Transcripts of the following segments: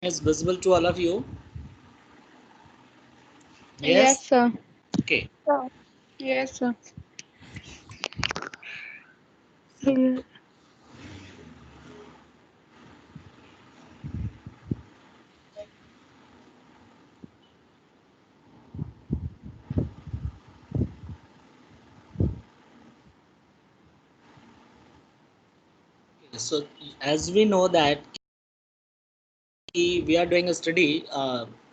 Is visible to all of you? Yes, Yes? sir. Okay. Sir. Yes, sir. Hmm. So as we know that we are doing a study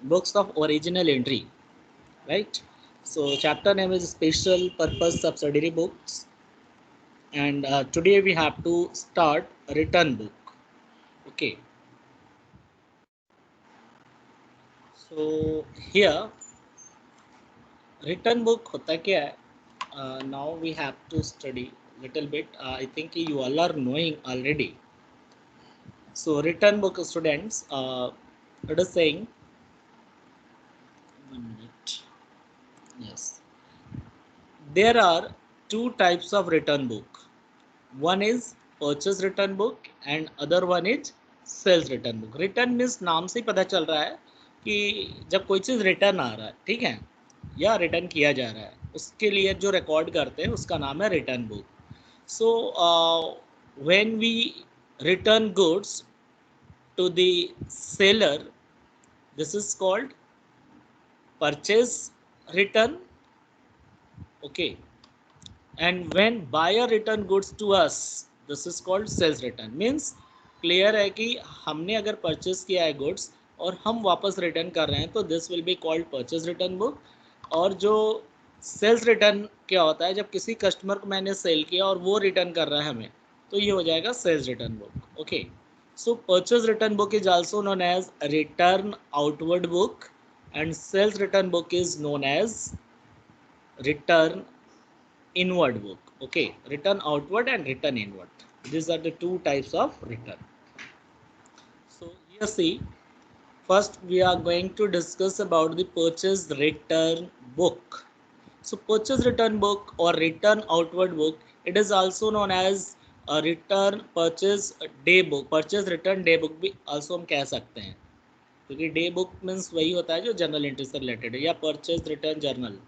books of original entry, right? So chapter name is special purpose subsidiary books, and today we have to start return book. Okay. So here return book होता क्या है? Now we have to study little bit. I think you all are knowing already. So return book students, it is saying 1 minute. Yes. There are two types of return book. One is purchase return book and other one is sales return book. Return means नाम से ही पता चल रहा है कि जब कोई चीज़ return आ रहा है, ठीक है, या रिटर्न किया जा रहा है, उसके लिए जो रिकॉर्ड करते हैं उसका नाम है return book. So when we return goods to the seller, this is called purchase return. Okay. And when buyer return goods to us, this is called sales return. Means clear है कि हमने अगर purchase किया है goods और हम वापस return कर रहे हैं तो this will be called purchase return book. और जो सेल्स रिटर्न क्या होता है, जब किसी कस्टमर को मैंने सेल किया और वो रिटर्न कर रहा है हमें, तो ये हो जाएगा sales return book. Okay. So purchase return book is also known as return outward book and sales return book is known as return inward book. Okay, return outward and return inward, these are the two types of return. So here see, first we are going to discuss about the purchase return book. So purchase return book or return outward book, it is also known as a return purchase day book, purchase return day book भी also हम कह सकते हैं, क्योंकि day book means वही होता है जो जर्नल एंट्री से रिलेटेड है, या purchase return journal.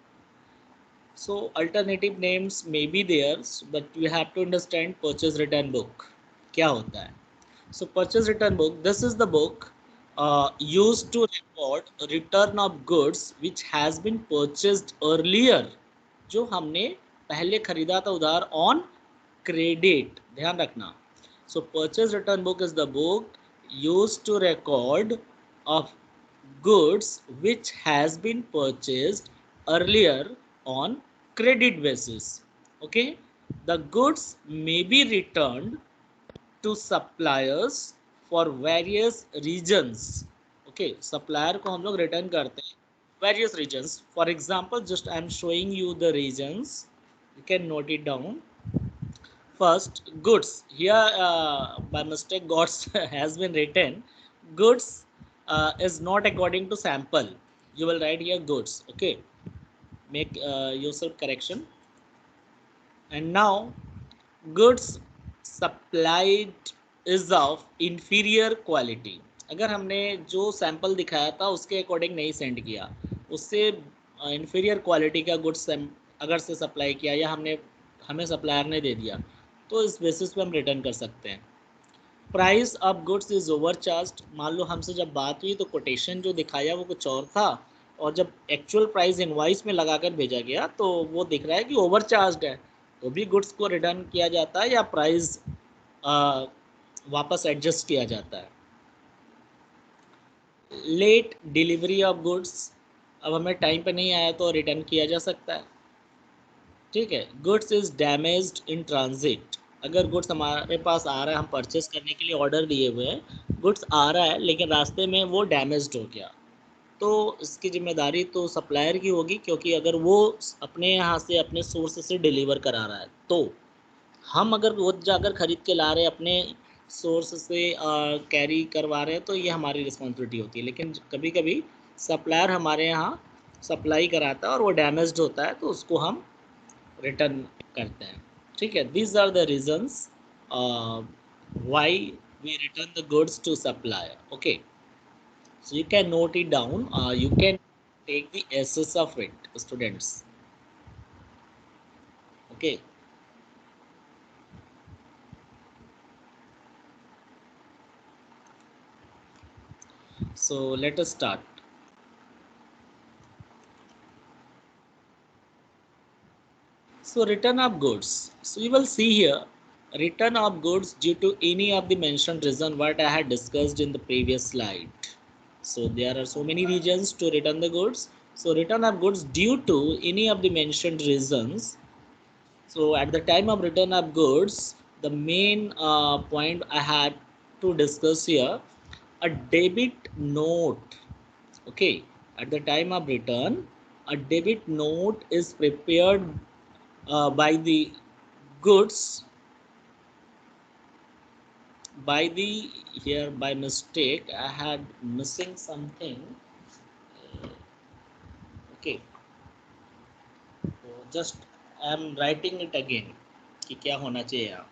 So alternative names may be there, but you have to understand purchase return book क्या होता है. So purchase return book, this is the book used to record return of goods which has been purchased earlier, जो हमने पहले खरीदा था उधार on credit, ध्यान रखना. So purchase return book is the book used to record of goods which has been purchased earlier on credit basis. Okay, the goods may be returned to suppliers for various reasons. Okay, supplier को हम लोग return करते हैं various reasons. For example, just I am showing you the reasons, you can note it down. First, goods. Here, by mistake, goods has been written. Goods is not according to sample. You will write here goods. Okay. Make yourself correction. And now, goods supplied is of inferior quality. अगर हमने जो sample दिखाया था उसके according नहीं send किया, उससे inferior quality का गुड्स अगर से सप्लाई किया या हमने हमें सप्लायर ने दे दिया, तो इस बेसिस पे हम रिटर्न कर सकते हैं. Price of goods is over charge. मान लो हमसे जब बात हुई तो कोटेशन जो दिखाया वो कुछ और था, और जब एक्चुअल प्राइस इनवाइस में लगाकर भेजा गया तो वो दिख रहा है कि ओवर चार्ज है, तो भी गुड्स को रिटर्न किया जाता है या प्राइस वापस एडजस्ट किया जाता है. लेट डिलीवरी ऑफ गुड्स, अब हमें टाइम पे नहीं आया तो रिटर्न किया जा सकता है. ठीक है. Goods is damaged in transit. अगर गुड्स हमारे पास आ रहा है, हम परचेस करने के लिए ऑर्डर दिए हुए हैं, गुड्स आ रहा है लेकिन रास्ते में वो डैमेज्ड हो गया, तो इसकी जिम्मेदारी तो सप्लायर की होगी, क्योंकि अगर वो अपने यहाँ से अपने सोर्स से डिलीवर करा रहा है, तो हम अगर वो जाकर ख़रीद के ला रहे हैं अपने सोर्स से कैरी करवा रहे हैं, तो ये हमारी रिस्पॉन्सिबिलिटी होती है. लेकिन कभी कभी सप्लायर हमारे यहाँ सप्लाई कराता है और वो डैमेज्ड होता है, तो उसको हम रिटर्न करते हैं. ठीक है. These are the reasons why we return the goods to supplier. Okay. So you can note it down. You can take the SS of it, students. Okay. So let us start. So return of goods. So you will see here return of goods due to any of the mentioned reason what I had discussed in the previous slide. So there are so many reasons to return the goods. So return of goods due to any of the mentioned reasons. So at the time of return of goods, the main point I had to discuss here, a debit note. Okay, at the time of return, a debit note is prepared by the goods by the here by mistake I had missing something. Okay, so just I am writing it again कि क्या होना चाहिए यहाँ.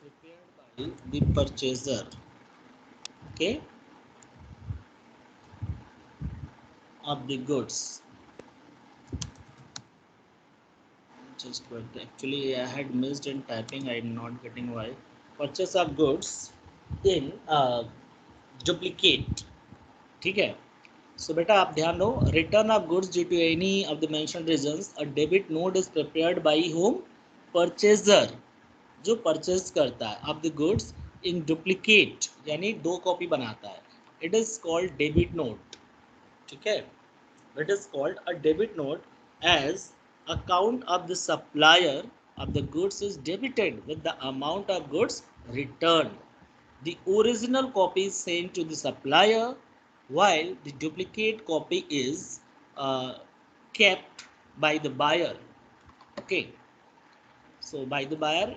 Prepared by the purchaser. Okay, of the goods. Just wait. Actually, I had missed in typing. I'm not getting why. Purchase of goods in duplicate. ठीक है. So बेटा आप ध्यान दो. Return of goods due to any of the mentioned reasons. A debit note is prepared by whom? Purchaser. जो purchase करता है of the goods in duplicate यानी दो कॉपी बनाता है. It is called debit note. ठीक है. It is called a debit note as account of the supplier of the goods is debited with the amount of goods returned. The original copy is sent to the supplier while the duplicate copy is uh, kept by the buyer. Okay, so by the buyer,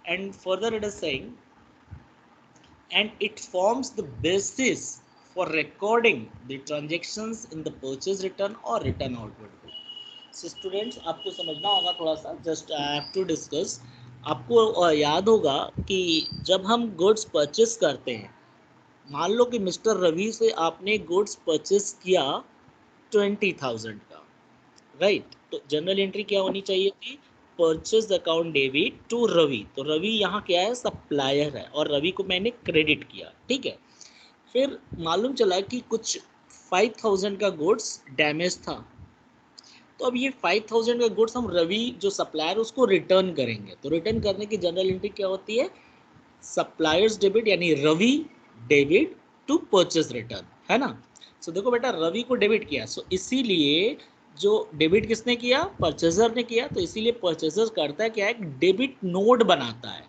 and further it is saying, and it forms the basis for recording the transactions in the purchase return or return outward book. So students आपको समझना होगा थोड़ा सा. Just I have to discuss. आपको याद होगा कि जब हम गुड्स परचेस करते हैं, मान लो कि मिस्टर रवि से आपने गुड्स परचेस किया 20,000 का, राइट. तो जनरल एंट्री क्या होनी चाहिए थी? Purchase account debit to Ravi. तो रवि यहाँ क्या है? सप्लायर है और रवि को मैंने क्रेडिट किया. ठीक है. फिर मालूम चला कि कुछ 5,000 का गुड्स डैमेज था. तो अब ये 5,000 का गुड्स हम रवि जो सप्लायर उसको रिटर्न करेंगे. तो रिटर्न करने की जनरल एंट्री क्या होती है? सप्लायर्स डेबिट यानी Ravi debit to purchase return, है ना. सो देखो बेटा रवि को डेबिट किया. सो इसीलिए जो डेबिट किसने किया? परचेजर ने किया. तो इसीलिए परचेजर करता है क्या है? डेबिट नोट बनाता है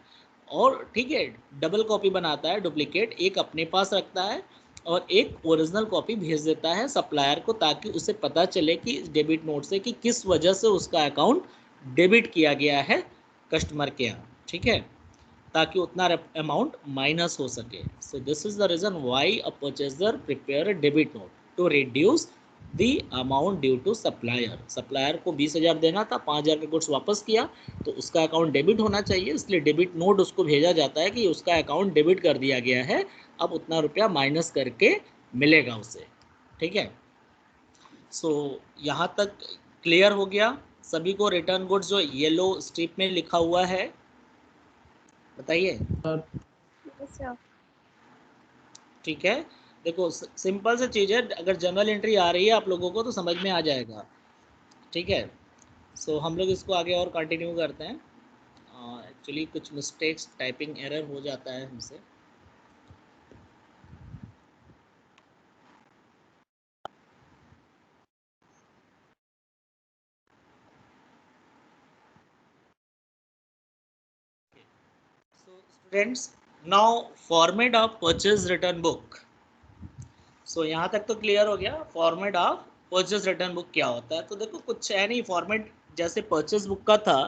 और ठीक है डबल कॉपी बनाता है डुप्लीकेट. एक अपने पास रखता है और एक ओरिजिनल कॉपी भेज देता है सप्लायर को ताकि उसे पता चले कि डेबिट नोट से कि किस वजह से उसका अकाउंट डेबिट किया गया है कस्टमर के यहाँ. ठीक है, ताकि उतना अमाउंट माइनस हो सके. So this is the reason why a purchaser prepare a debit note to reduce the amount due to supplier. Supplier को 20,000 देना था, 5,000 का गुड्स वापस किया तो उसका अकाउंट डेबिट होना चाहिए. इसलिए डेबिट नोट उसको भेजा जाता है कि उसका अकाउंट डेबिट कर दिया गया है, अब उतना रुपया माइनस करके मिलेगा उसे. ठीक है. सो यहाँ तक क्लियर हो गया सभी को? रिटर्न गुड्स जो येलो स्ट्रिप में लिखा हुआ है बताइए. Yes, sir. ठीक है. देखो सिंपल सी चीज़ है. अगर जर्नल एंट्री आ रही है आप लोगों को तो समझ में आ जाएगा. ठीक है. सो हम लोग इसको आगे और कंटिन्यू करते हैं. एक्चुअली कुछ मिस्टेक्स टाइपिंग एरर हो जाता है हमसे. Students, now format of purchase return book. So यहाँ तक तो क्लियर हो गया format of purchase return book क्या होता है. तो देखो कुछ है नहीं फॉर्मेट, जैसे परचेज बुक का था.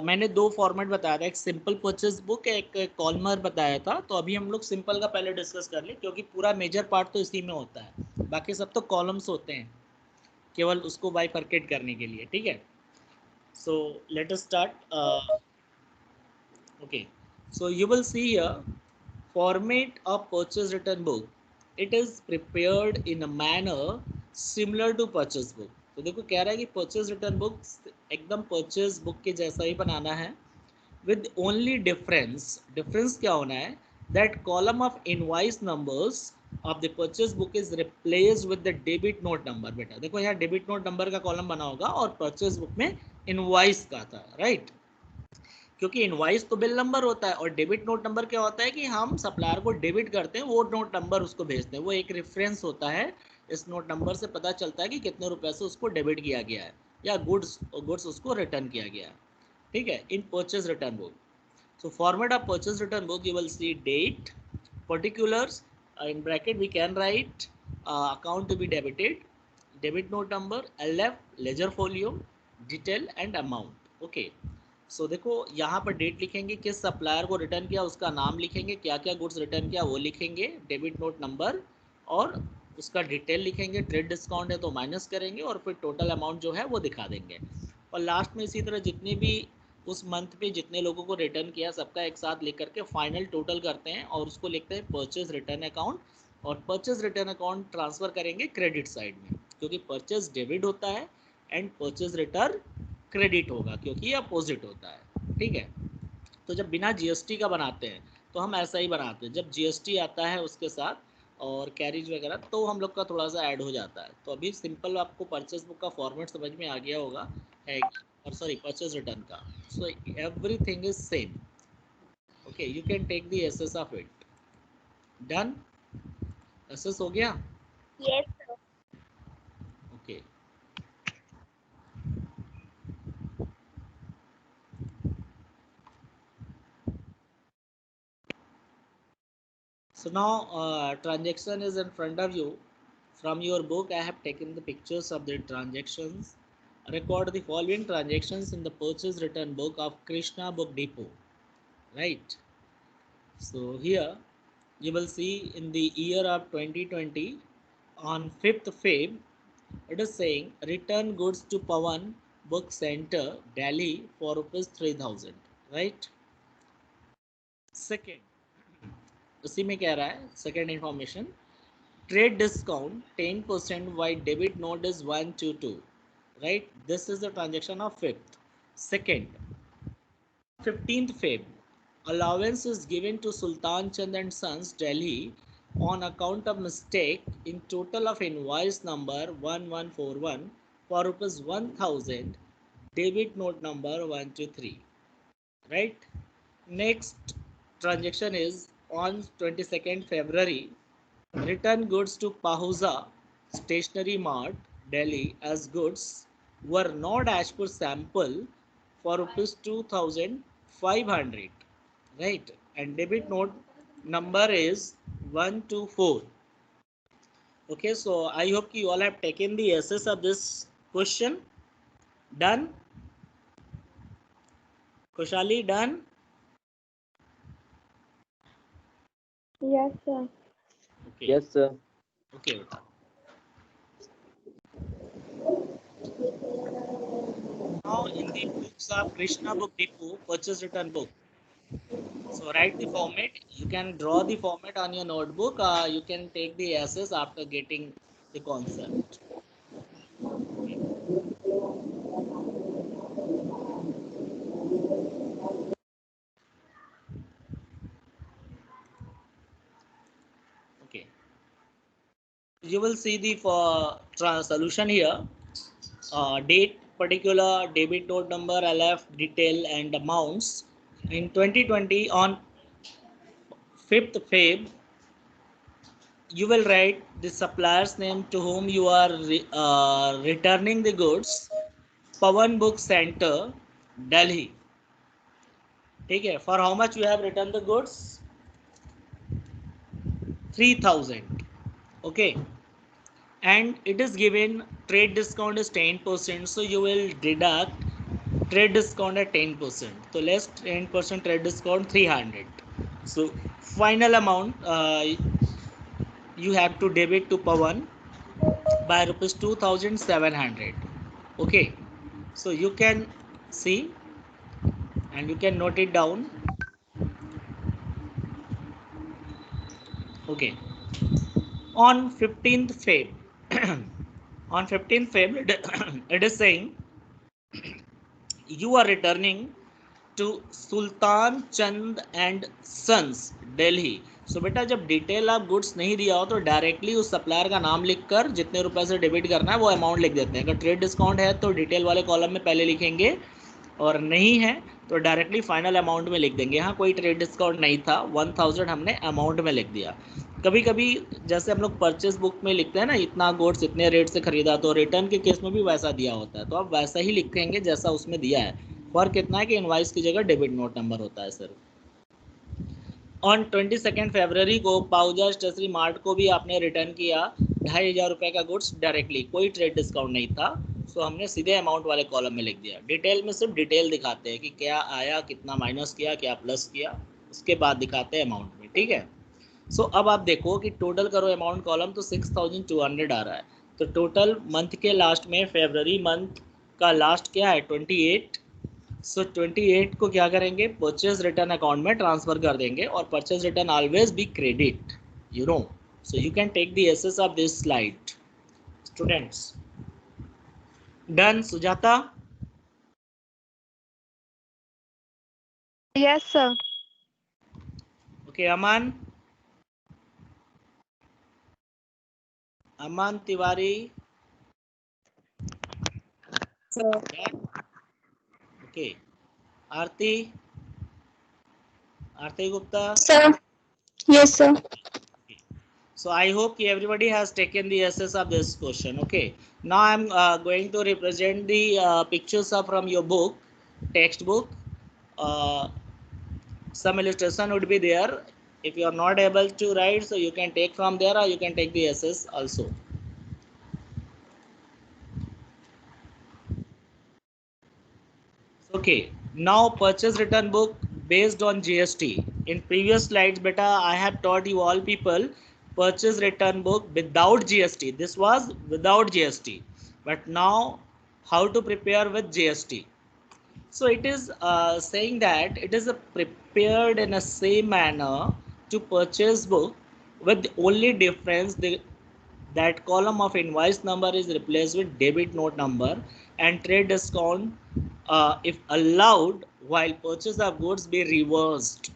मैंने दो फॉर्मेट बताया था, एक सिंपल परचेज बुक, एक कॉलमर बताया था. तो अभी हम लोग सिंपल का पहले डिस्कस कर ले, क्योंकि पूरा मेजर पार्ट तो इसी में होता है, बाकी सब तो कॉलम्स होते हैं, केवल उसको बाइफरकेट करने के लिए. ठीक है. सो let us start. Okay, so you will see here format of purchase return book. It is prepared in a manner similar to purchase book. तो देखो कह रहा है कि purchase return book एकदम purchase book के जैसा ही बनाना है, with only difference क्या होना है, that column of invoice numbers of the purchase book is replaced with the debit note number. बेटा देखो यहाँ debit note number का कॉलम बना होगा और purchase book में invoice का था, राइट. क्योंकि इनवाइस तो बिल नंबर होता है और डेबिट नोट नंबर क्या होता है कि हम सप्लायर को डेबिट करते हैं, वो नोट नंबर उसको भेजते हैं, वो एक रेफरेंस होता है. इस नोट नंबर से पता चलता है कि कितने रुपए से उसको डेबिट किया गया है या गुड्स उसको रिटर्न किया गया है. ठीक है. In purchase return book, so format of purchase return book, you will see date, particulars, in bracket we can write account to be debited, debit note number, LF, ledger folio, detail and amount. Okay. सो देखो यहाँ पर date लिखेंगे, किस supplier को return किया उसका नाम लिखेंगे, क्या क्या गुड्स रिटर्न किया वो लिखेंगे, डेबिट नोट नंबर और उसका डिटेल लिखेंगे. ट्रेड डिस्काउंट है तो माइनस करेंगे और फिर टोटल अमाउंट जो है वो दिखा देंगे. और लास्ट में इसी तरह जितने भी उस मंथ पे जितने लोगों को रिटर्न किया सबका एक साथ लिख करके फाइनल टोटल करते हैं और उसको लिखते हैं परचेज रिटर्न अकाउंट. और परचेज रिटर्न अकाउंट ट्रांसफ़र करेंगे क्रेडिट साइड में, क्योंकि परचेज डेबिट होता है एंड परचेज रिटर्न क्रेडिट होगा, क्योंकि ये अपोजिट होता है. ठीक है. तो जब बिना जीएसटी का बनाते हैं तो हम ऐसा ही बनाते हैं, जब जीएसटी आता है उसके साथ और कैरिज वगैरह तो हम लोग का थोड़ा सा ऐड हो जाता है. तो अभी सिंपल आपको परचेज बुक का फॉर्मेट समझ में आ गया होगा, है, और सॉरी परचेज रिटर्न का. So everything is same. Okay, you can take the SS of it. Done. SS हो गया. Yes, sir. Okay. So now transaction is in front of you. From your book, I have taken the pictures of the transactions. Record the following transactions in the purchase return book of Krishna Book Depot. Right. So here you will see in the year of 2020 on 5th Feb, it is saying return goods to Pawan Book Center, Delhi for rupees 3000. Right. Second, उसी में कह रहा है second information. Trade discount 10% while debit note is 122. Right. This is the transaction of 5th. Second, 15th Feb. Allowance is given to Sultan Chand and Sons, Delhi, on account of mistake in total of invoice number 1141 for rupees 1000. Debit note number 123. Right. Next transaction is on 22nd February. Return goods to Pahuza Stationery Mart, Delhi as goods were not as per sample for rupees 2500. Right. And debit note number is 124. Okay, so I hope you all have taken the essence of this question. Done? Kushali, done? Yes, sir. Okay. Yes, sir. Okay, beta. Now in the books of Krishna Book Depot, purchase return book. So write the format. You can draw the format on your notebook. You can take the essays after getting the concept. Okay. You will see the solution here. Date, particular, debit note number, LF, detail and amounts. In 2020 on 5th Feb, you will write the supplier's name to whom you are returning the goods. Pawan Book Center, Delhi. ठीक है. For how much you have return the goods? 3000. Okay. And it is given trade discount is 10%, so you will deduct trade discount at 10%, so less 10% trade discount 300. So final amount you have to debit to Pawan by rupees 2700. Okay, so you can see and you can note it down. Okay, on 15th Feb on 15th Feb it is saying you are returning to Sultan Chand and sons Delhi. So बेटा जब detail आप goods नहीं दिया हो तो directly उस supplier का नाम लिखकर जितने रुपए से डेबिट करना है वो अमाउंट लिख देते हैं. अगर ट्रेड डिस्काउंट है तो डिटेल वाले कॉलम में पहले लिखेंगे और नहीं है तो डायरेक्टली फाइनल अमाउंट में लिख देंगे. यहाँ कोई ट्रेड डिस्काउंट नहीं था, 1000 हमने अमाउंट में लिख दिया. कभी कभी जैसे हम लोग परचेस बुक में लिखते हैं ना इतना गुड्स इतने रेट से खरीदा, तो रिटर्न के केस में भी वैसा दिया होता है, तो आप वैसा ही लिखेंगे जैसा उसमें दिया है. फर्क इतना है कि इनवाइस की जगह डेबिट नोट नंबर होता है सर. ऑन 22 फरवरी को पाउजा स्टेशनरी मार्ट को भी आपने रिटर्न किया 2500 रुपये का गुड्स डायरेक्टली, कोई ट्रेड डिस्काउंट नहीं था. सो हमने सीधे अमाउंट वाले कॉलम में लिख दिया. डिटेल में सिर्फ डिटेल दिखाते हैं कि क्या आया, कितना माइनस किया, क्या प्लस किया, उसके बाद दिखाते हैं अमाउंट में. ठीक है. सो अब आप देखो कि टोटल करो अमाउंट कॉलम तो 6200 आ रहा है. तो टोटल मंथ के लास्ट में फरवरी मंथ का लास्ट क्या है 28. सो 28 को क्या करेंगे परचेज रिटर्न अकाउंट में ट्रांसफर कर देंगे और purchase return always be credit, you know. So you can take the SS of this slide students. Done Sujata? Yes, sir. Okay. Aman? Aman Tiwari? Sir. Okay. Aarti? Aarti Gupta? Sir. Yes, sir. So I hope everybody has taken the essence of this question. Okay. Now I am going to represent the pictures of from your book, textbook. Some illustration would be there. If you are not able to write, so you can take from there or you can take the essence also. Okay. Now purchase return book based on GST. In previous slides, beta, I have taught you all people purchase return book without GST. This was without GST. But now how to prepare with GST? So it is saying that it is prepared in a same manner to purchase book, with the only difference that column of invoice number is replaced with debit note number, and trade discount if allowed while purchase of goods be reversed.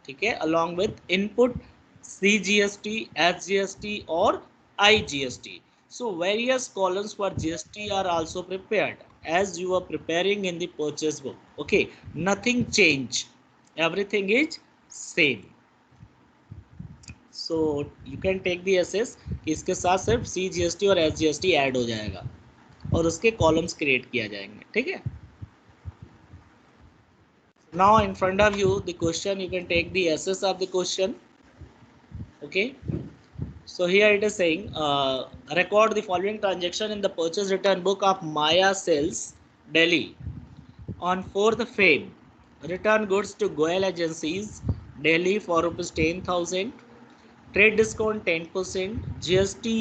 ठीक है, along with input CGST, SGST or IGST. So various columns for GST are also prepared as you are preparing in the purchase book. Okay, nothing change, everything is same. So you can take the SS कि इसके साथ सिर्फ CGST और SGST add हो जाएगा और उसके columns create किया जाएंगे. ठीक है. Now in front of you the question, you can take the SS of the question. Okay. So here it is saying record the following transaction in the purchase return book of Maya Sales, Delhi. On 4th Feb, return goods to Goel Agencies, Delhi for rupees 10,000. Trade discount 10%, GST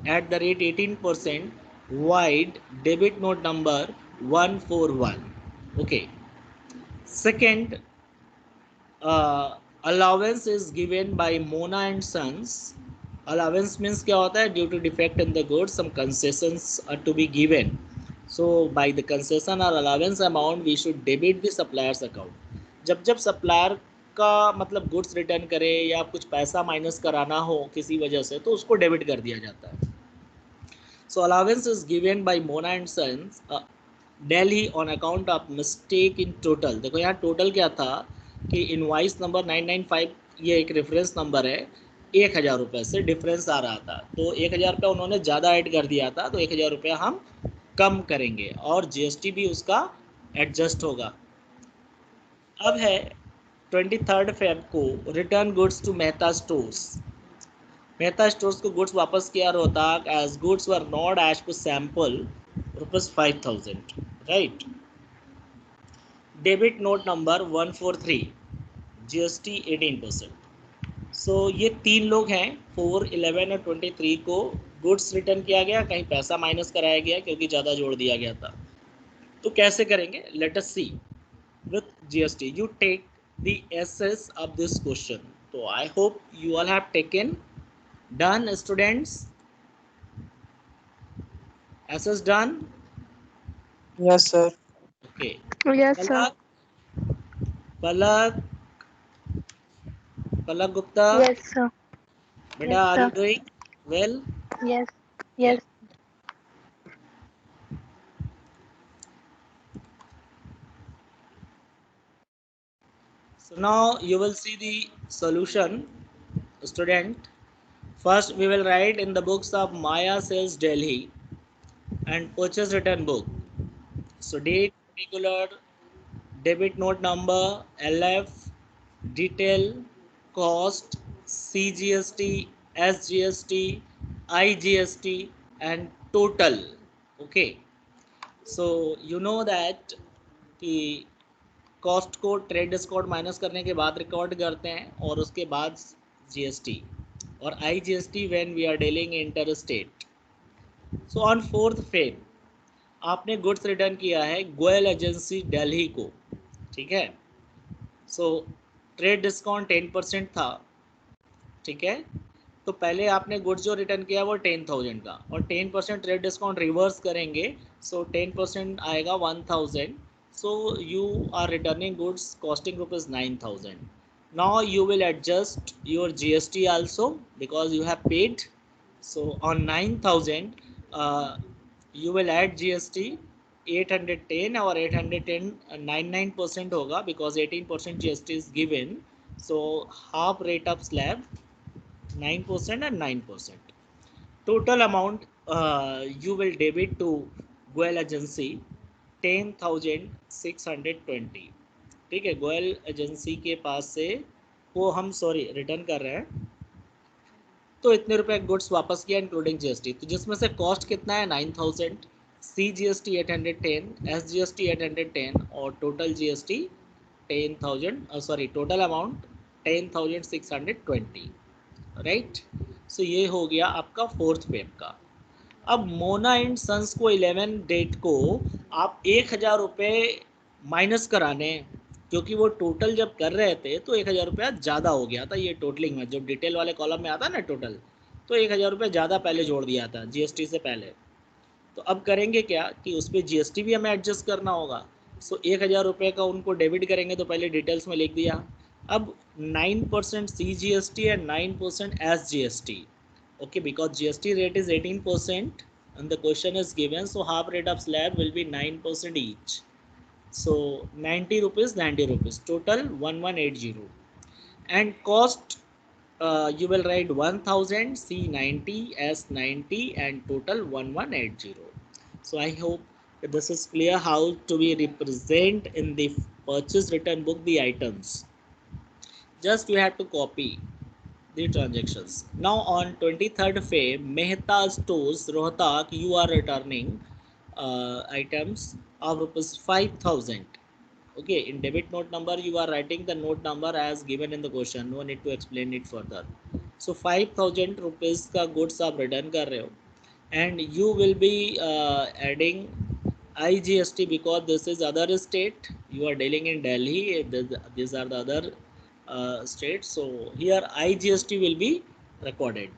at the rate 18%, wide debit note number 141. Okay. Second, allowance is given by Mona and Sons. Allowance means क्या होता है? Due to defect in the goods, some concessions are to be given. So by the concession or allowance amount, we should debit the supplier's account. जब supplier का मतलब goods return करे या कुछ पैसा माइनस कराना हो किसी वजह से, तो उसको डेबिट कर दिया जाता है. So allowance is given by Mona and sons Delhi on account of mistake in total. देखो यहाँ टोटल क्या था कि इनवाइस नंबर 995, ये एक रेफरेंस नंबर है, 1000 रुपये से डिफरेंस आ रहा था, तो 1000 रुपये उन्होंने ज़्यादा ऐड कर दिया था, तो 1000 रुपये हम कम करेंगे और GST भी उसका एडजस्ट होगा. अब है 23 फेब को return goods to Mehta stores. Mehta stores को गुड्स वापस किया Rohtak as goods were not as per sample ₹5,000, right. Debit note number 143, GST 18%। So ये तीन लोग हैं, 4, 11 और 23 को गुड्स रिटर्न किया गया, कहीं पैसा माइनस कराया गया क्योंकि ज़्यादा जोड़ दिया गया था। तो कैसे करेंगे, let us see with GST. You take the SS of this question. So I hope you all have taken. Done, students? SS done? Yes, sir. Okay. Yes, sir. Palak Gupta. Yes, sir. Beta, Yes, are sir. you doing well? Yes. Yes. So now you will see the solution, student. First we will write in the books of Maya Sales Delhi and purchase return book. So date, particular, debit note number, LF, detail, cost, CGST, SGST, IGST and total. Okay, so you know that कि cost को trade discount minus करने के बाद record करते हैं और उसके बाद जीएसटी और IGST when we are dealing inter state. So on 4 Feb आपने गुड्स रिटर्न किया है गोयल एजेंसी दिल्ली को, ठीक है। सो ट्रेड डिस्काउंट 10% था, ठीक है। तो पहले आपने गुड्स जो रिटर्न किया वो 10,000 का और 10% ट्रेड डिस्काउंट रिवर्स करेंगे, सो 10% आएगा 1,000। So you are returning goods costing ₹9,000. Now you will adjust your GST also because you have paid. So on 9,000 you will add GST 810 और 810 99% होगा because 18% GST is given. So half rate of slab 9% and 9%. Total amount you will debit to Goyal agency 10,620, ठीक है। Goyal agency के पास से वो हम return कर रहे हैं, तो इतने रुपए गुड्स वापस किया इंक्लूडिंग जीएसटी। तो जिसमें से कॉस्ट कितना है 9,000, CGST 810, SGST 810 और total GST 10,000 total amount 10,620, right. So ये हो गया आपका 4th फेब का। अब मोना एंड सन्स को 11 डेट को आप 1,000 रुपये माइनस कराने, क्योंकि वो टोटल जब कर रहे थे तो 1,000 रुपया ज़्यादा हो गया था। ये टोटलिंग में जो डिटेल वाले कॉलम में आता है ना टोटल, तो 1,000 रुपये ज़्यादा पहले जोड़ दिया था जीएसटी से पहले। तो अब करेंगे क्या कि उस पर जीएसटी भी हमें एडजस्ट करना होगा। सो 1,000 रुपये का उनको डेबिट करेंगे, तो पहले डिटेल्स में लिख दिया। अब 9% CGST and 9% SGST. Okay, because GST rate is 18% and the question is given, so half rate of slab will be 9% each. So 90 rupees, 90 rupees, total 1180. And cost you will write 1000, C90, S90 and total 1180. So I hope this is clear how to be represent in the purchase return book the items. Just you have to copy the transactions. Now on 23rd Feb, Mehta Stores Rohtak, you are returning items of ₹5,000. Okay, in debit note number you are writing the note number as given in the question, no need to explain it further. So 5,000 rupees का goods आप return कर रहे हो and you will be adding IGST because this is other state, you are dealing in Delhi, these are the other states, so here IGST will be recorded.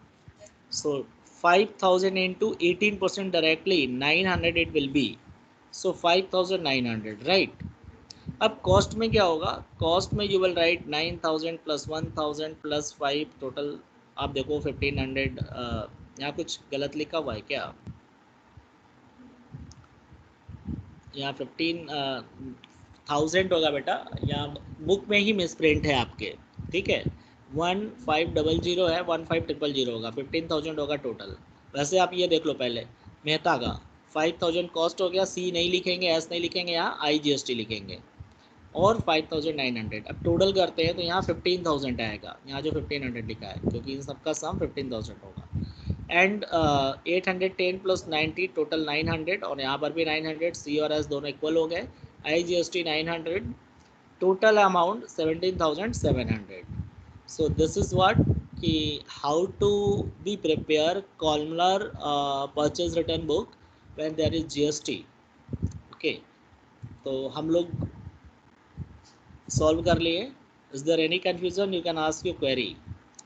So 5,000 into 18% directly 900 it will be, so 5,900, right। अब cost में क्या होगा, cost में you will write 9,000 plus 1,000 plus 5 total आप देखो 1,500। यहाँ कुछ गलत लिखा हुआ है क्या, यहाँ 15,000 होगा बेटा, यहाँ बुक में ही मिस प्रिंट है आपके, ठीक है। 1500 है, 1500 होगा, 15,000 होगा टोटल। वैसे आप ये देख लो पहले मेहता का 5,000 कॉस्ट हो गया, सी नहीं लिखेंगे, एस नहीं लिखेंगे, यहाँ IGST लिखेंगे और 5,900। अब टोटल करते हैं तो यहाँ 15,000 आएगा, यहाँ जो 1,500 लिखा है, क्योंकि इन सबका सम 15,000 होगा। एंड 810 प्लस 90 टोटल 900, और यहाँ पर भी 900, सी और एस दोनों इक्वल हो गए। IGST 900, total amount 17,700। So this is what कि how to be prepare columnar purchase return book when there is GST। Okay, तो हम लोग सॉल्व कर लिए। Is there any confusion? You can ask your query,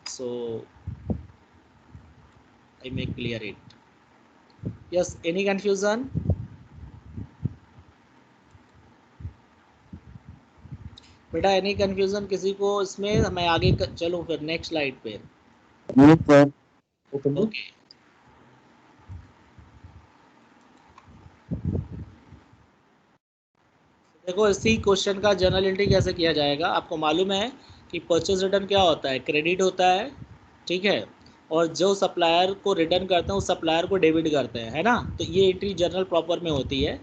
so I may clear it. Yes, any confusion? बेटा any confusion किसी को इसमें? मैं आगे चलूँ फिर नेक्स्ट स्लाइड पे? ओके, देखो इसी क्वेश्चन का जर्नल एंट्री कैसे किया जाएगा। आपको मालूम है कि परचेज रिटर्न क्या होता है? क्रेडिट होता है, ठीक है, और जो सप्लायर को रिटर्न करते हैं उस सप्लायर को डेबिट करते हैं, है ना। तो ये एंट्री जर्नल प्रॉपर में होती है।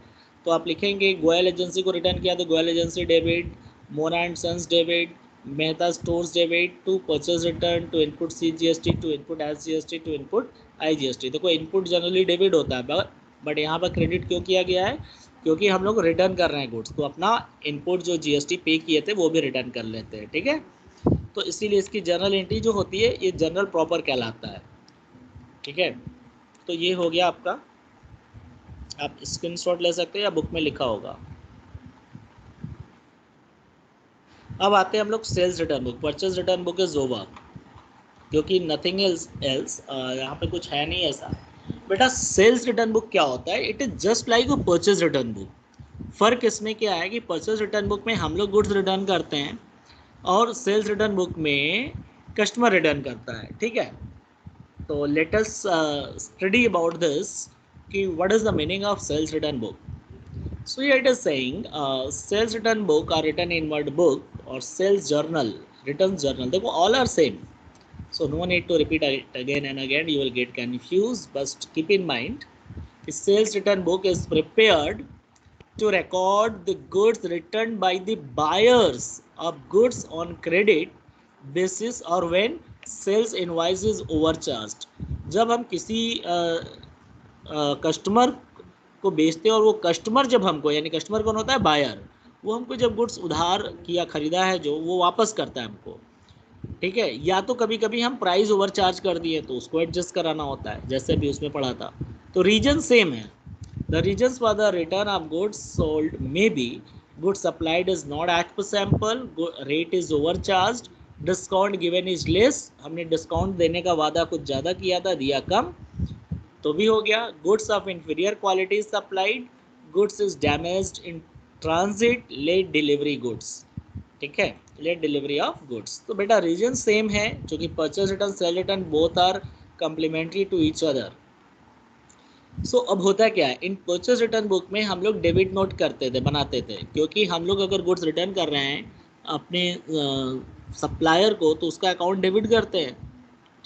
तो आप लिखेंगे गोयल एजेंसी को रिटर्न किया तो Goyal agency debit, Mona and sons debit, Mehta stores debit, to purchase return, to input CGST, to input SGST, to input IGST। देखो इनपुट जनरली डेबिट होता है, बट यहाँ पर क्रेडिट क्यों किया गया है? क्योंकि हम लोग रिटर्न कर रहे हैं गुड्स, तो अपना इनपुट जो GST पे किए थे वो भी रिटर्न कर लेते हैं, ठीक है। तो इसीलिए इसकी जर्नल एंट्री जो होती है ये जर्नल प्रॉपर कहलाता है, ठीक है। तो ये हो गया आपका, आप स्क्रीनशॉट ले सकते हैं या बुक में लिखा होगा। अब आते हैं हम लोग sales return book. Purchase return book is over, क्योंकि नथिंग एल्स यहाँ पे कुछ है नहीं ऐसा। बेटा सेल्स रिटर्न बुक क्या होता है? It is just like a purchase return book. फ़र्क इसमें क्या है कि परचेज रिटर्न बुक में हम लोग गुड्स रिटर्न करते हैं और सेल्स रिटर्न बुक में कस्टमर रिटर्न करता है, ठीक है। तो let us study about this कि what is the meaning of sales return book. So here it is saying sales return book or return inward book or sales journal, returns journal, देखो all are same. So no need to repeat it again and again, you will get confused. But keep in mind, the sales return book is prepared to record the goods returned by the buyers of goods on credit basis or when sales invoice is overcharged। जब हम किसी customer को बेचते हैं और वो customer जब हमको, यानी कस्टमर कौन होता है? बायर, वो हमको जब गुड्स उधार किया खरीदा है जो, वो वापस करता है हमको, ठीक है। या तो कभी कभी हम प्राइस ओवर चार्ज कर दिए तो उसको एडजस्ट कराना होता है, जैसे अभी उसमें पढ़ा था। तो रीजन सेम है। The reasons for the return of goods sold may be goods supplied is not as per sample, rate is over charge, discount given is less, हमने डिस्काउंट देने का वादा कुछ ज़्यादा किया था, दिया कम, तो भी हो गया। Goods of inferior quality supplied, goods is damaged in transit, late delivery goods, ठीक है, लेट डिलीवरी ऑफ गुड्स। तो बेटा रीजन सेम है, जो कि purchase return sale return both are complementary to each other. So अब होता क्या है, इन परचेज रिटर्न बुक में हम लोग डेबिट नोट करते थे, बनाते थे, क्योंकि हम लोग अगर गुड्स रिटर्न कर रहे हैं अपने सप्लायर को तो उसका अकाउंट डेबिट करते हैं,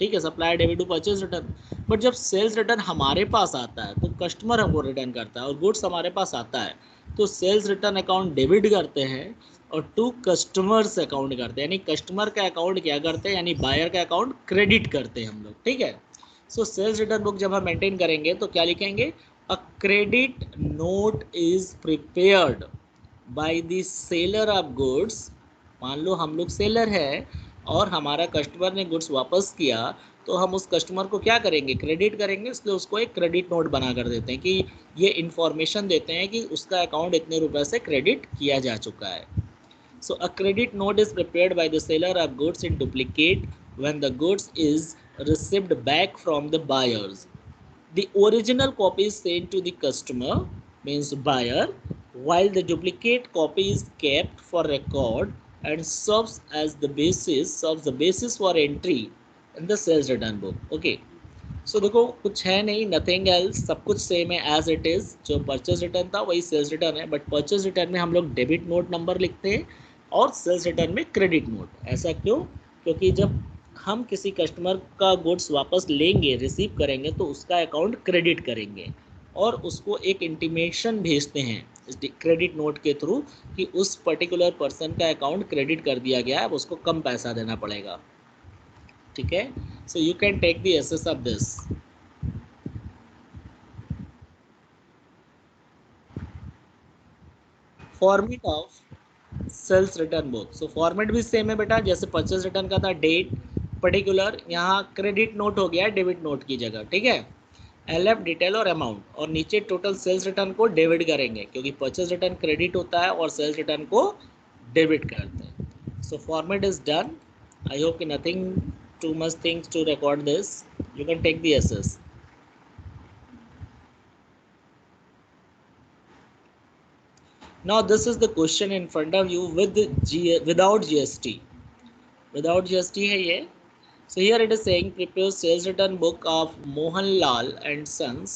ठीक है, supplier debit to purchase return. But जब सेल्स रिटर्न हमारे पास आता है तो कस्टमर हमको रिटर्न करता है और गुड्स हमारे पास आता है तो सेल्स रिटर्न अकाउंट डेबिट करते हैं और टू कस्टमर्स अकाउंट करते हैं, यानी कस्टमर का अकाउंट क्या करते हैं, यानी बायर का अकाउंट क्रेडिट करते हैं हम लोग, ठीक है। सो सेल्स रिटर्न बुक जब हम मेंटेन करेंगे तो क्या लिखेंगे? अ credit note is prepared by the seller of goods. मान लो हम लोग सेलर है और हमारा कस्टमर ने गुड्स वापस किया तो हम उस कस्टमर को क्या करेंगे? क्रेडिट करेंगे, इसलिए उसको एक क्रेडिट नोट बना कर देते हैं कि ये इन्फॉर्मेशन देते हैं कि उसका अकाउंट इतने रुपए से क्रेडिट किया जा चुका है। So a credit note is prepared by the seller of goods in duplicate when the goods is received back from the buyers. The original copy is sent to the customer, means buyer, while the duplicate copy is kept for record and serves the basis for entry in the sales return book. Okay. सो देखो कुछ है नहीं, nothing else, सब कुछ same है as it is. जो purchase return था वही सेल्स रिटर्न है, बट परचेज रिटर्न में हम लोग डेबिट नोट नंबर लिखते हैं और सेल्स रिटर्न में क्रेडिट नोट। ऐसा क्यों? क्योंकि जब हम किसी कस्टमर का गुड्स वापस लेंगे, रिसीव करेंगे, तो उसका अकाउंट क्रेडिट करेंगे और उसको एक इंटीमेशन भेजते हैं क्रेडिट नोट के थ्रू कि उस पर्टिकुलर पर्सन का अकाउंट क्रेडिट कर दिया गया है, अब उसको कम पैसा देना पड़ेगा, ठीक है। So you can take the SS of this. Format of sales return book, so format भी सेम है बेटा, जैसे परचेज रिटर्न का था, डेट पर्टिकुलर, यहाँ क्रेडिट नोट हो गया है डेबिट नोट की जगह, ठीक है। एलएफ डिटेल और अमाउंट, और नीचे टोटल सेल्स रिटर्न को डेबिट करेंगे क्योंकि परचेज रिटर्न क्रेडिट होता है और सेल्स रिटर्न को डेबिट करते हैं। So format is done. I hope कि nothing to much things to record this, you can take the access. Now this is the question in front of you with without GST. Without GST है ये. So here it is saying prepare sales return book of Mohanlal and Sons,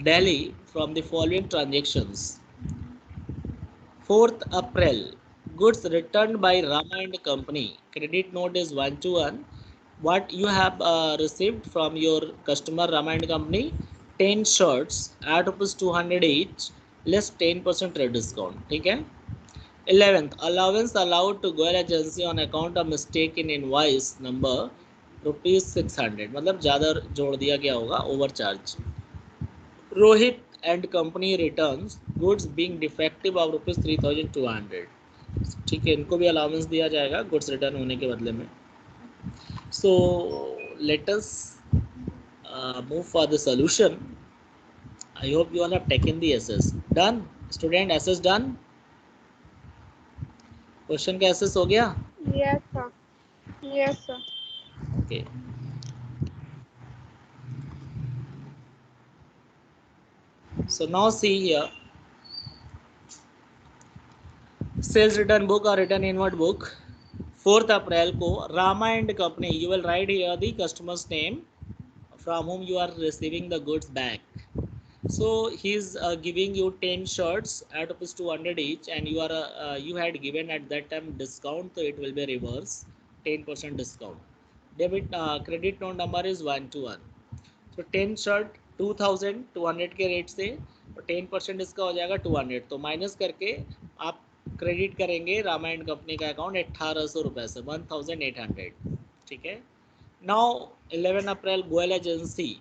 Delhi from the following transactions. 4th April, goods returned by Rama and Company. Credit note is 1 to 1. What you have received from your customer Rama and Company? 10 shirts at rupees 200 each, less 10% trade discount. ठीक है. 11th, allowance allowed to Goel agency on account of mistake in invoice number rupees 600, मतलब ज़्यादा जोड़ दिया गया होगा, overcharge. Rohit and company returns goods being defective of rupees 3200, ठीक है, इनको भी अलाउंस दिया जाएगा गुड्स रिटर्न होने के बदले में. So let us move for the solution. I hope you all have taken the SS. Done student, SS done. Question का एसेस हो गया. Yes, sir. Yes, sir. Okay. So now see here, sales return book or return inward book. 4th April को Rama and Company, you will write here the customer's name from whom you are receiving the goods back. So he is giving you 10 shirts at rupees 200 each, and you had given at that time discount, so it will be reverse 10% discount. Debit credit note number is 1 to 1. तो 10 shirt 2200 के rate से, और 10% इसका हो जाएगा 200, तो minus करके आप क्रेडिट करेंगे रामा एंड कंपनी का अकाउंट 1800 रुपये से 1800, ठीक है. नाउ 11 अप्रैल गोयल एजेंसी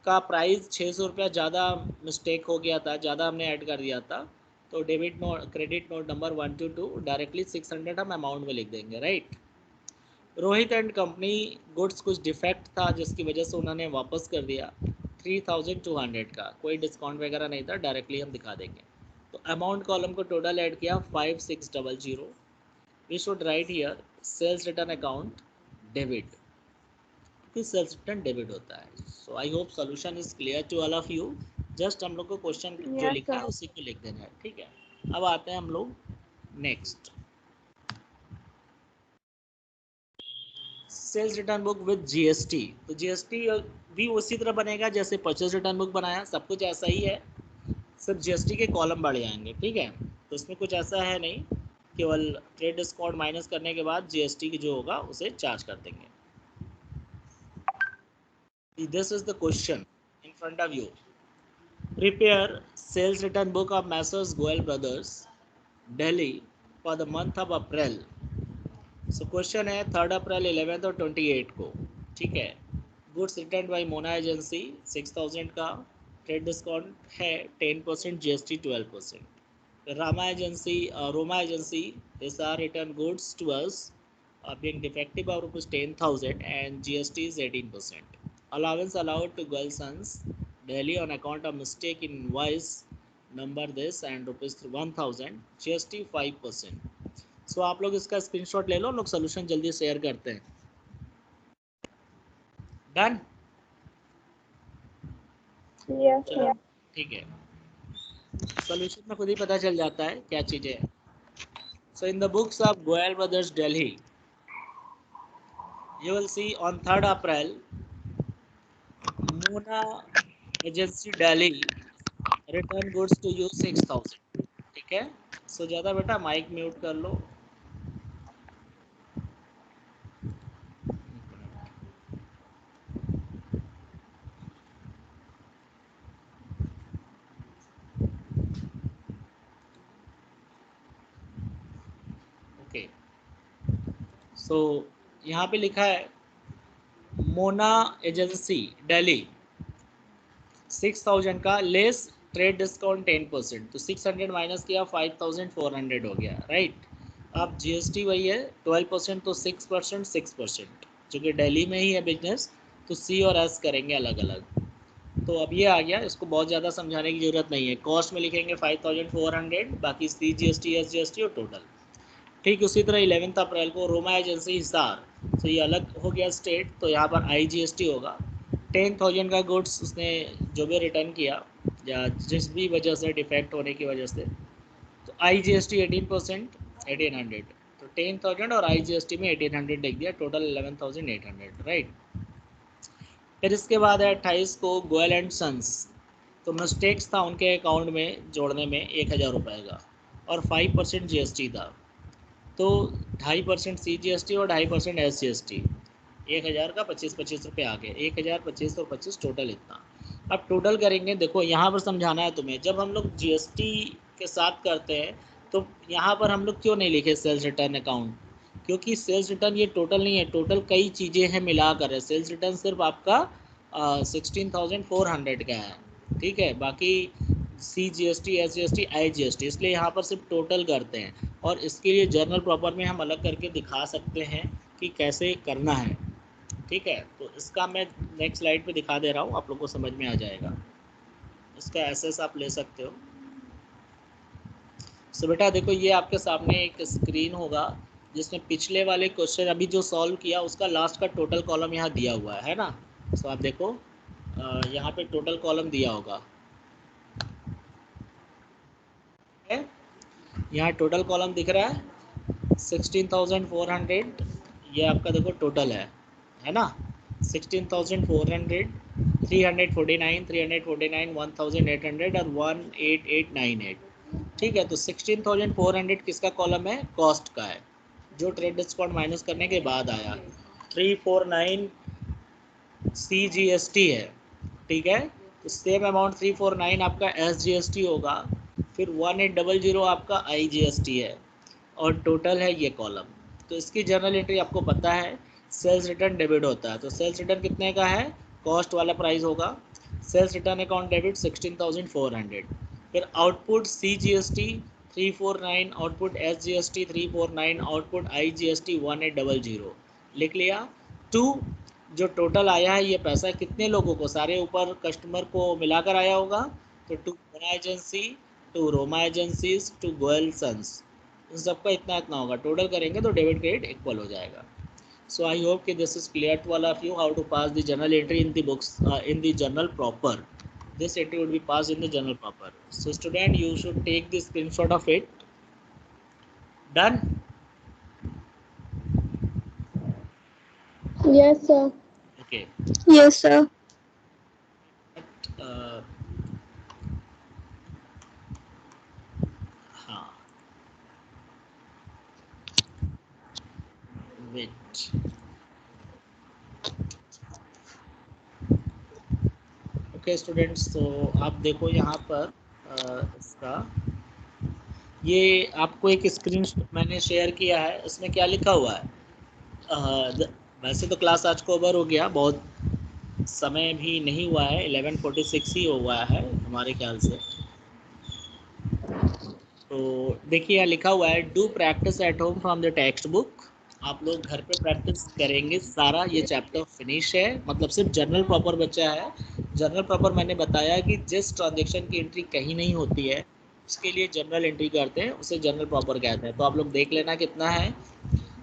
का प्राइस 600 रुपया ज़्यादा मिस्टेक हो गया था, ज़्यादा हमने ऐड कर दिया था, तो debit note credit note number 1 to 2 directly 600 हम अमाउंट में लिख देंगे, right. Rohit and company goods कुछ डिफेक्ट था जिसकी वजह से उन्होंने वापस कर दिया 3200 का, कोई डिस्काउंट वगैरह नहीं था, डायरेक्टली हम दिखा देंगे. तो अमाउंट कॉलम को टोटल ऐड किया 5600. We should write here sales return account debit, क्योंकि सेल्स रिटर्न डेबिट होता है. So I hope solution is clear to all of you. Just हम लोग को क्वेश्चन जो Yes, लिखा sir. है उसी को लिख देना है, ठीक है. अब आते हैं हम लोग next, sales return book with GST. तो जीएसटी भी उसी तरह बनेगा जैसे परचेज रिटर्न बुक बनाया, सब कुछ ऐसा ही है, सिर्फ जीएसटी के कॉलम बढ़ जाएंगे, ठीक है. तो इसमें कुछ ऐसा है नहीं, केवल ट्रेड डिस्काउंट माइनस करने के बाद जीएसटी की जो होगा उसे चार्ज कर देंगे. This is the question in front of you. Prepare sales return book of Messrs Goyal brothers, Delhi for the month of April. So question है 3 अप्रैल 11 और 28 को, ठीक है. Goods return by Mona agency 6000 का, ट्रेड डिस्काउंट है 10%, GST 12%. Roma agency this are return goods to us being defective of rupees 10,000 and GST is 18%. Allowance allowed to Girl Sons Delhi on account of mistake in invoice number this and rupees 1000, GST 5%. सो आप लोग इसका screenshot ले लो, लोग solution जल्दी share करते हैं. Done. Yes, चलो sir. ठीक है, सोल्यूशन में खुद ही पता चल जाता है क्या चीज़ें हैं. So in the books of Goyal brothers Delhi you will see on 3 April Mona agency Delhi return goods to you 6000, ठीक है. सो ज़्यादा बेटा माइक म्यूट कर लो. तो यहाँ पे लिखा है मोना एजेंसी दिल्ली 6000 का लेस ट्रेड डिस्काउंट 10%, तो 600 माइनस किया 5400 हो गया, राइट। अब जीएसटी वही है 12%, तो 6%, 6%, जो कि दिल्ली में ही है बिजनेस, तो सी और एस करेंगे अलग अलग। तो अब ये आ गया, इसको बहुत ज़्यादा समझाने की ज़रूरत नहीं है। कॉस्ट में लिखेंगे 5400, बाकी सी जीएसटी, एस जीएसटी और टोटल। ठीक उसी तरह 11 अप्रैल को रोमा एजेंसी हिसार, तो ये अलग हो गया स्टेट, तो यहाँ पर IGST होगा। 10,000 का गुड्स उसने जो भी रिटर्न किया या जिस भी वजह से डिफेक्ट होने की वजह से, तो IGST 18%, 1800, तो 10,000 और IGST में 1800 लिख दिया, टोटल 11,800, राइट। फिर इसके बाद है 28 को गोयल एंड सन्स, तो मिस्टेक्स था उनके अकाउंट में जोड़ने में 1000 रुपये का, और 5% GST था, तो 2.5% CGST और 2.5% SGST, 1000 का 25-25 रुपये आ गए, 1000, 25 और 25 टोटल इतना। अब टोटल करेंगे, देखो यहाँ पर समझाना है तुम्हें, जब हम लोग GST के साथ करते हैं तो यहाँ पर हम लोग क्यों नहीं लिखे सेल्स रिटर्न अकाउंट, क्योंकि सेल्स रिटर्न ये टोटल नहीं है, टोटल कई चीज़ें हैं मिलाकर है, सेल्स रिटर्न सिर्फ आपका 16,400 का है, ठीक है। बाकी CGST, SGST, IGST, इसलिए यहाँ पर सिर्फ टोटल करते हैं, और इसके लिए जर्नल प्रॉपर में हम अलग करके दिखा सकते हैं कि कैसे करना है, ठीक है। तो इसका मैं नेक्स्ट स्लाइड पे दिखा दे रहा हूँ, आप लोग को समझ में आ जाएगा। इसका एसेस आप ले सकते हो। सो बेटा देखो, ये आपके सामने एक स्क्रीन होगा जिसमें पिछले वाले क्वेश्चन अभी जो सॉल्व किया उसका लास्ट का टोटल कॉलम यहाँ दिया हुआ है ना। सो आप देखो यहाँ पे टोटल कॉलम दिया होगा, यहाँ टोटल कॉलम दिख रहा है 16,400, ये आपका देखो टोटल है ना। 16,400, 349, 349, 1,800 और 18898, ठीक है। तो 16,400 किसका कॉलम है, कॉस्ट का है, जो ट्रेड डिस्काउंट माइनस करने के बाद आया। 349 CGST है, ठीक है। तो सेम अमाउंट 349 आपका SGST होगा, फिर 1800 आपका IGST है, और टोटल है ये कॉलम। तो इसकी जर्नल एंट्री आपको पता है, सेल्स रिटर्न डेबिट होता है, तो सेल्स रिटर्न कितने का है, कॉस्ट वाला प्राइस होगा। सेल्स रिटर्न अकाउंट डेबिट 16,400, फिर output CGST 349, output SGST 349, output IGST 1800, लिख लिया। टू जो टोटल आया है ये पैसा कितने लोगों को, सारे ऊपर कस्टमर को मिलाकर आया होगा, तो to Mona agency, to Roma agencies, to Goyal sons, इन सबका इतना इतना होगा, टोटल करेंगे तो डेबिट क्रेडिट इक्वल हो जाएगा। सो आई होप कि this is clear to all of you how to pass the journal entry in the books, in the journal proper. This entry would be passed in the journal proper. So student, you should take the screenshot of it. Done? Yes, sir. Okay. Yes, sir. Uh, हाँ, wait. Okay students, तो आप देखो यहाँ पर इसका ये आपको एक स्क्रीन मैंने शेयर किया है, इसमें क्या लिखा हुआ है। वैसे तो क्लास आज को ओवर हो गया, बहुत समय भी नहीं हुआ है, 11:46 ही हुआ है हमारे ख्याल से। तो देखिए यहाँ लिखा हुआ है do practice at home from the text book. आप लोग घर पे प्रैक्टिस करेंगे, सारा ये चैप्टर फिनिश है, मतलब सिर्फ जर्नल प्रॉपर बचा है। जर्नल प्रॉपर मैंने बताया कि जिस ट्रांजेक्शन की एंट्री कहीं नहीं होती है उसके लिए जर्नल एंट्री करते हैं, उसे जर्नल प्रॉपर कहते हैं। तो आप लोग देख लेना कितना है।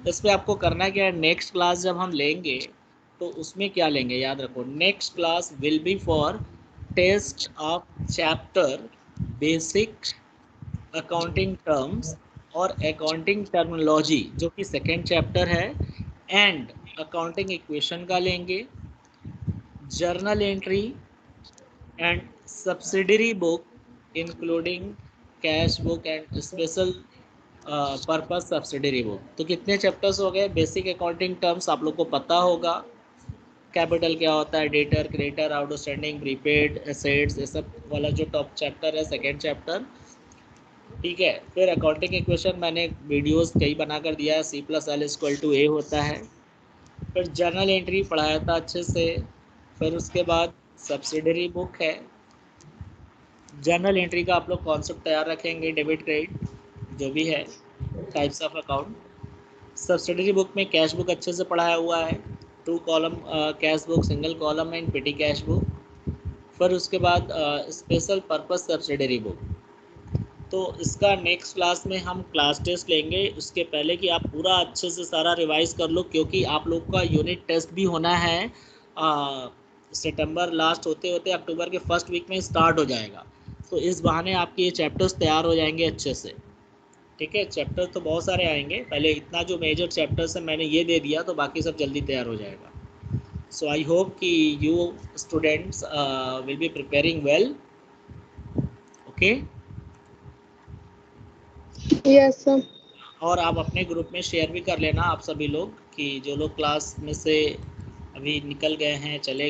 इस पर आपको करना क्या है, नेक्स्ट क्लास जब हम लेंगे तो उसमें क्या लेंगे, याद रखो, next class will be for test of chapter basic accounting terms और अकाउंटिंग टर्मिनोलॉजी, जो कि सेकेंड चैप्टर है, एंड अकाउंटिंग इक्वेशन का लेंगे, journal entry and subsidiary book including cash book and special purpose subsidiary book. तो कितने chapters हो गए, बेसिक अकाउंटिंग टर्म्स आप लोग को पता होगा, कैपिटल क्या होता है, debtor, creditor, outstanding, prepaid, assets, ये सब वाला जो टॉप चैप्टर है सेकेंड चैप्टर। ठीक है। फिर अकाउंटिंग इक्वेशन मैंने वीडियोस कई बना कर दिया है, C+L = A होता है। फिर जर्नल एंट्री पढ़ाया था अच्छे से। फिर उसके बाद सब्सिडरी बुक है। जर्नल एंट्री का आप लोग कॉन्सेप्ट तैयार रखेंगे, डेबिट क्रेडिट जो भी है, types of account. Subsidiary book में कैश बुक अच्छे से पढ़ाया हुआ है, 2 column cash book, single column and पेटी कैश बुक। फिर उसके बाद स्पेशल पर्पस सब्सिडरी बुक। तो इसका नेक्स्ट क्लास में हम क्लास टेस्ट लेंगे, उसके पहले कि आप पूरा अच्छे से सारा रिवाइज कर लो, क्योंकि आप लोग का यूनिट टेस्ट भी होना है। सितंबर लास्ट होते होते अक्टूबर के फर्स्ट वीक में स्टार्ट हो जाएगा। तो इस बहाने आपके ये चैप्टर्स तैयार हो जाएंगे अच्छे से। ठीक है, चैप्टर तो बहुत सारे आएंगे, पहले इतना जो मेजर चैप्टर्स है मैंने ये दे दिया, तो बाकी सब जल्दी तैयार हो जाएगा। सो आई होप कि you students will be preparing well. Okay. Yes, sir. और आप अपने ग्रुप में शेयर भी कर लेना, आप सभी लोग, कि जो लोग क्लास में से अभी निकल गए हैं, चले